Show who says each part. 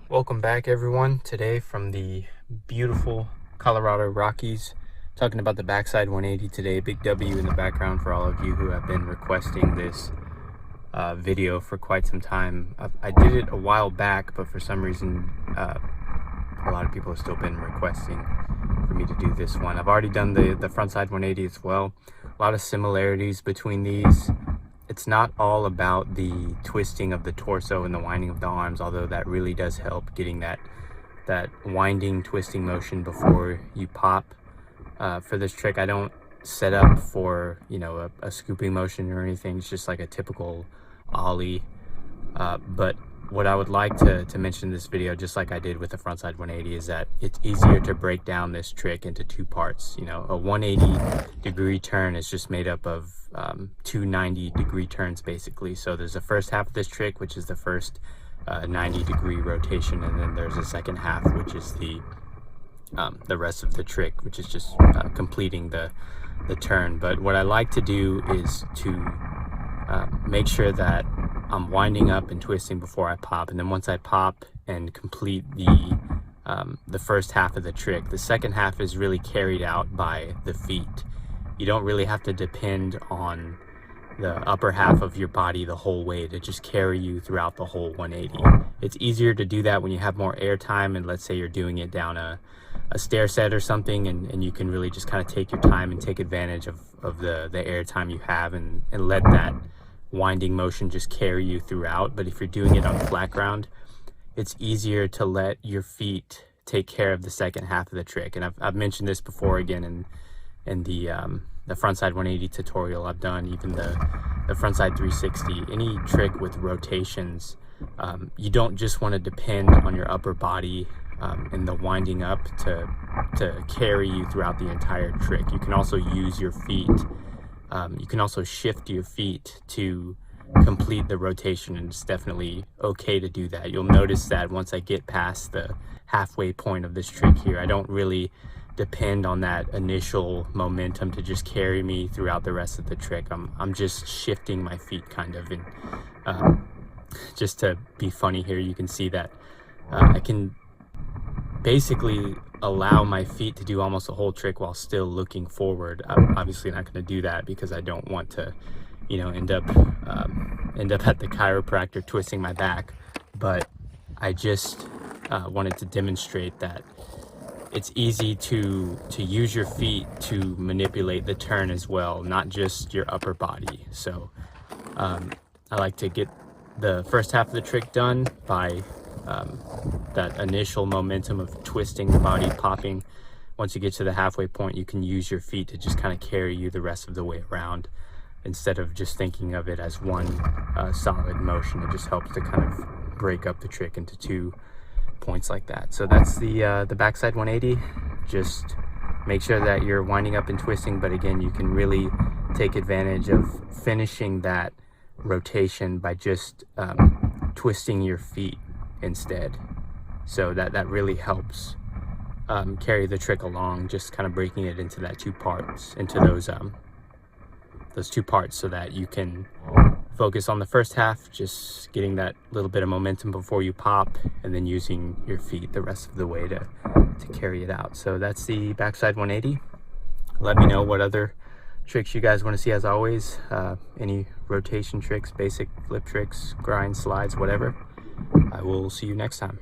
Speaker 1: Welcome back, everyone. Today from the beautiful Colorado Rockies, talking about the backside 180 today. Big W in the background for all of you who have been requesting this video for quite some time. I did it a while back, but for some reason a lot of people have still been requesting for me to do this one. I've already done the frontside 180 as well. A lot of similarities between these. It's not all about the twisting of the torso and the winding of the arms, although that really does help getting that winding, twisting motion before you pop. For this trick, I don't set up for, you know, a scooping motion or anything. It's just like a typical ollie. But what I would like to mention in this video, just like I did with the frontside 180, is that it's easier to break down this trick into two parts. You know, a 180-degree turn is just made up of two 90-degree turns, basically. So there's the first half of this trick, which is the first 90-degree rotation, and then there's a second half, which is the rest of the trick, which is just completing the turn. But what I like to do is to make sure that I'm winding up and twisting before I pop, and then once I pop and complete the first half of the trick, the second half is really carried out by the feet. You don't really have to depend on the upper half of your body the whole way to just carry you throughout the whole 180. It's easier to do that when you have more air time, and let's say you're doing it down a stair set or something, and you can really just kind of take your time and take advantage of the air time you have, and let that winding motion just carry you throughout. But if you're doing it on flat ground, it's easier to let your feet take care of the second half of the trick. And I've mentioned this before, again, in the frontside 180 tutorial I've done, even the frontside 360. Any trick with rotations, you don't just want to depend on your upper body and the winding up to carry you throughout the entire trick. You can also use your feet. You can also shift your feet to complete the rotation, and it's definitely okay to do that. You'll notice that once I get past the halfway point of this trick here, I don't really depend on that initial momentum to just carry me throughout the rest of the trick. I'm just shifting my feet kind of, and just to be funny here, you can see that I can basically allow my feet to do almost the whole trick while still looking forward. I'm obviously not going to do that because I don't want to, you know, end up at the chiropractor twisting my back. But I just wanted to demonstrate that it's easy to use your feet to manipulate the turn as well, not just your upper body. So I like to get the first half of the trick done by that initial momentum of twisting the body, popping. Once you get to the halfway point, you can use your feet to just kind of carry you the rest of the way around, instead of just thinking of it as one solid motion. It just helps to kind of break up the trick into two points like that. So that's the backside 180. Just make sure that you're winding up and twisting, but again, you can really take advantage of finishing that rotation by just twisting your feet instead. So that really helps carry the trick along, just kind of breaking it into that two parts, into those two parts, so that you can focus on the first half, just getting that little bit of momentum before you pop, and then using your feet the rest of the way to carry it out. So that's the backside 180. Let me know what other tricks you guys want to see. As always, any rotation tricks, basic flip tricks, grind, slides, whatever. I will see you next time.